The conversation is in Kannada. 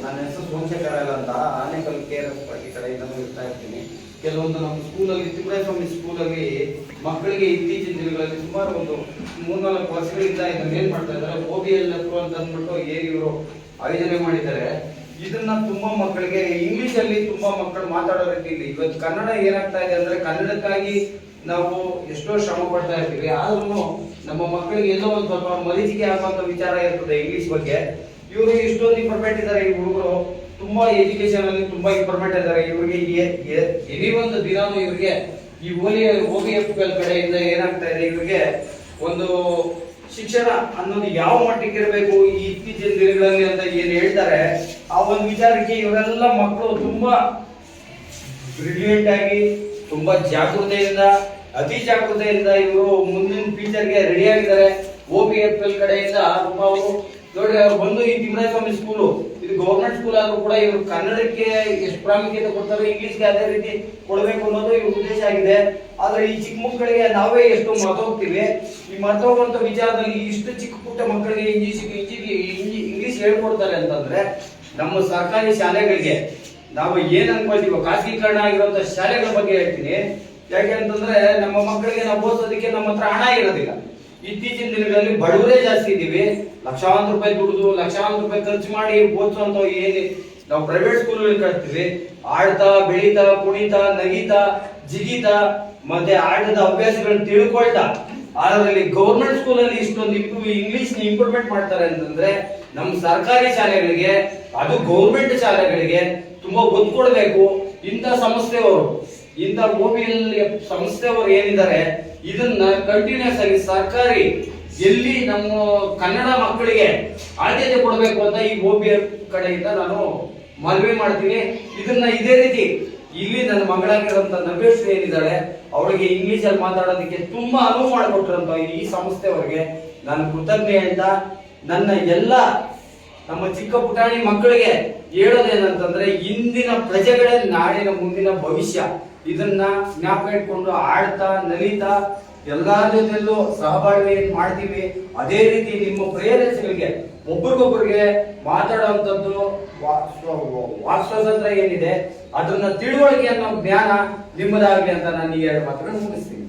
ನನ್ನ ಹೆಸರು ಸೋಮಶೇಖರ ಅಂತ ಆನೇಕಲ್ KRS ಪಾರ್ಟಿ ಕಡೆಯಿಂದಲೂ ಇರ್ತಾ ಇರ್ತೀನಿ. ಕೆಲವೊಂದು ನಮ್ಮ ಸ್ಕೂಲಲ್ಲಿ ತಿಮ್ಮರಾಯಸ್ವಾಮಿ ಸ್ಕೂಲಲ್ಲಿ ಮಕ್ಕಳಿಗೆ ಇತ್ತೀಚಿನ ದಿನಗಳಲ್ಲಿ ಸುಮಾರು ಒಂದು 3-4 ವರ್ಷಗಳಿಂದ ಇದನ್ನ ಏನ್ ಮಾಡ್ತಾ ಇದ್ದಾರೆ, OBLF ಅಂತ ಅಂದ್ಬಿಟ್ಟು ಇವರು ಆಯೋಜನೆ ಮಾಡಿದ್ದಾರೆ. ಇದನ್ನ ತುಂಬಾ ಮಕ್ಕಳಿಗೆ ಇಂಗ್ಲಿಷ್ ಅಲ್ಲಿ ತುಂಬಾ ಮಕ್ಕಳು ಮಾತಾಡೋ ರೀತಿಯಲ್ಲಿ ಇವತ್ತು ಕನ್ನಡ ಏನಾಗ್ತಾ ಇದೆ ಅಂದ್ರೆ ಕನ್ನಡಕ್ಕಾಗಿ ನಾವು ಎಷ್ಟೋ ಶ್ರಮ ಪಡ್ತಾ ಇರ್ತೀವಿ, ಆದ್ರೂ ನಮ್ಮ ಮಕ್ಕಳಿಗೆ ಎಲ್ಲೋ ಒಂದು ಸ್ವಲ್ಪ ಮರೀಚಿಕೆ ಆಗುವಂತ ವಿಚಾರ ಇರ್ತದೆ ಇಂಗ್ಲಿಷ್ ಬಗ್ಗೆ. ಇವರು ಇಷ್ಟೊಂದು ಇಂಪ್ರೂವ್ಮೆಂಟ್ ಇದ್ದಾರೆ, ಈ ಹುಡುಗರು ತುಂಬಾ ಎಜುಕೇಶನ್ ಅಲ್ಲಿ ತುಂಬಾ ಇಂಪ್ರೂವ್ಮೆಂಟ್ ಇದ್ದಾರೆ. ಇವರಿಗೆ ಎನಿ ಒಂದು ದಿನಾನು ಇವರಿಗೆ ಈ OBF ಕಡೆಯಿಂದ ಏನಾಗ್ತಾ ಇದೆ, ಇವರಿಗೆ ಒಂದು ಶಿಕ್ಷಣ ಅನ್ನೋದು ಯಾವ ಮಟ್ಟಿಗೆ ಇರಬೇಕು ಈ ಇತ್ತೀಚಿನ ದಿನಗಳಲ್ಲಿ ಅಂತ ಏನ್ ಹೇಳ್ತಾರೆ, ಆ ಒಂದು ವಿಚಾರಕ್ಕೆ ಇವರೆಲ್ಲ ಮಕ್ಕಳು ತುಂಬಾ ಬ್ರಿಲಿಯಂಟ್ ಆಗಿ ತುಂಬಾ ಜಾಗೃತೆಯಿಂದ ಅತಿ ಜಾಗೃತೆಯಿಂದ ಇವರು ಮುಂದಿನ ಫ್ಯೂಚರ್ಗೆ ರೆಡಿ ಆಗಿದ್ದಾರೆ. OBFL ಕಡೆಯಿಂದ ತುಂಬಾ ಅವರು ನೋಡಿ ಬಂದು ಈ ತಿಮ್ಮರಾಯಸ್ವಾಮಿ ಸ್ಕೂಲು ಇದು ಗವರ್ಮೆಂಟ್ ಸ್ಕೂಲ್ ಆದ್ರೂ ಕೂಡ ಇವರು ಕನ್ನಡಕ್ಕೆ ಎಷ್ಟು ಪ್ರಾಮುಖ್ಯತೆ ಕೊಡ್ತಾರೆ, ಇಂಗ್ಲಿಷ್ಗೆ ಅದೇ ರೀತಿ ಕೊಡಬೇಕು ಅನ್ನೋದು ಇವ್ರ ಉದ್ದೇಶ ಆಗಿದೆ. ಆದ್ರೆ ಈ ಚಿಕ್ಕ ಮಕ್ಕಳಿಗೆ ನಾವೇ ಎಷ್ಟು ಮರ್ತೋಗ್ತೀವಿ. ಈ ಮರ್ತೋಗುವಂತ ವಿಚಾರದಲ್ಲಿ ಇಷ್ಟು ಚಿಕ್ಕ ಪುಟ್ಟ ಮಕ್ಕಳಿಗೆ ಇಂಗ್ಲಿಷ್ ಹೇಳ್ಕೊಡ್ತಾರೆ ಅಂತಂದ್ರೆ ನಮ್ಮ ಸರ್ಕಾರಿ ಶಾಲೆಗಳಿಗೆ ನಾವು ಏನ್ ಅನ್ಕೊಳ್ತೀವೋ ಖಾಸಗೀಕರಣ ಆಗಿರುವಂತ ಶಾಲೆಗಳ ಬಗ್ಗೆ ಹೇಳ್ತೀನಿ. ಯಾಕೆ ಅಂತಂದ್ರೆ ನಮ್ಮ ಮಕ್ಕಳಿಗೆ ನಾವು ಓದಿಸೋದಕ್ಕೆ ನಮ್ಮ ಹತ್ರ ಹಣ ಇರೋದಿಲ್ಲ. ಇತ್ತೀಚಿನ ದಿನಗಳಲ್ಲಿ ಬಡವರೇ ಜಾಸ್ತಿ ಇದೀವಿ. ಲಕ್ಷಾಂತರ ರೂಪಾಯಿ ದುಡಿದು ಲಕ್ಷಾಂತರ ರೂಪಾಯಿ ಖರ್ಚು ಮಾಡಿ ಓದಿಸುವಂತ ಏನಿ ನಾವು ಪ್ರೈವೇಟ್ ಸ್ಕೂಲ್ಗಳಿಗೆ ಕಳ್ತೀವಿ. ಆಡ್ತಾ ಬೆಳೀತಾ ಕುಣಿತಾ ನಗಿತಾ ಜಿಗಿತಾ ಮತ್ತೆ ಆಟದ ಅಭ್ಯಾಸಗಳನ್ನ ತಿಳ್ಕೊಳ್ತಾ, ಅದರಲ್ಲಿ ಗೌರ್ಮೆಂಟ್ ಸ್ಕೂಲಲ್ಲಿ ಇಷ್ಟೊಂದು ಇಂಗ್ಲಿಷ್ ಇಂಪ್ರೂವ್ಮೆಂಟ್ ಮಾಡ್ತಾರೆ ಅಂತಂದ್ರೆ ನಮ್ಮ ಸರ್ಕಾರಿ ಶಾಲೆಗಳಿಗೆ ಅದು ಗೌರ್ಮೆಂಟ್ ಶಾಲೆಗಳಿಗೆ ತುಂಬಾ ಒತ್ತು ಕೊಡಬೇಕು. ಇಂಥ ಸಂಸ್ಥೆಯವರು ಇಂಥ OBLF ಸಂಸ್ಥೆಯವರು ಏನಿದ್ದಾರೆ ಇದನ್ನ ಕಂಟಿನ್ಯೂಸ್ ಆಗಿ ಸರ್ಕಾರಿ ಎಲ್ಲಿ ನಮ್ಮ ಕನ್ನಡ ಮಕ್ಕಳಿಗೆ ಆದ್ಯತೆ ಕೊಡಬೇಕು ಅಂತ ಈ OBF ಕಡೆಯಿಂದ ನಾನು ಮನವಿ ಮಾಡ್ತೀನಿ. ಇದನ್ನ ಇದೇ ರೀತಿ ಇಲ್ಲಿ ನನ್ನ ಮಗಳಾಗಿರುವಂತ ನವೇಶ್ ಏನಿದ್ದಾಳೆ ಅವಳಿಗೆ ಇಂಗ್ಲಿಷ್ ಅಲ್ಲಿ ಮಾತಾಡೋದಕ್ಕೆ ತುಂಬಾ ಅನುವು ಮಾಡಿಕೊಟ್ಟಿರಂತ ಈ ಸಂಸ್ಥೆಯವರಿಗೆ ನಾನು ಕೃತಜ್ಞೆ ಅಂತ ನನ್ನ ಎಲ್ಲ ನಮ್ಮ ಚಿಕ್ಕ ಪುಟಾಣಿ ಮಕ್ಕಳಿಗೆ ಹೇಳೋದೇನಂತಂದ್ರೆ ಇಂದಿನ ಪ್ರಜೆಗಳೇ ನಾಡಿನ ಮುಂದಿನ ಭವಿಷ್ಯ. ಇದನ್ನ ಜ್ಞಾಪಕ ಇಟ್ಕೊಂಡು ಆಡ್ತಾ ನಲಿತಾ ಎಲ್ಲಾರ ಜೊತೆಯಲ್ಲೂ ಸಹಬಾಳ್ವೆ ಏನ್ ಮಾಡ್ತೀವಿ ಅದೇ ರೀತಿ ನಿಮ್ಮ ಪ್ರೇಯರ್ಸ್ಗಳಿಗೆ ಒಬ್ರಿಗೊಬ್ರಿಗೆ ಮಾತಾಡುವಂಥದ್ದು ವಾಕ್ ಸ್ವಾತಂತ್ರ್ಯ ಏನಿದೆ ಅದನ್ನ ತಿಳುವಳಿಕೆ ಅನ್ನೋ ಜ್ಞಾನ ನಿಮ್ಮದಾಗ್ಲಿ ಅಂತ ನಾನು ಈ 2 ಮಾತುಗಳನ್ನು ಮುಗಿಸ್ತೀನಿ.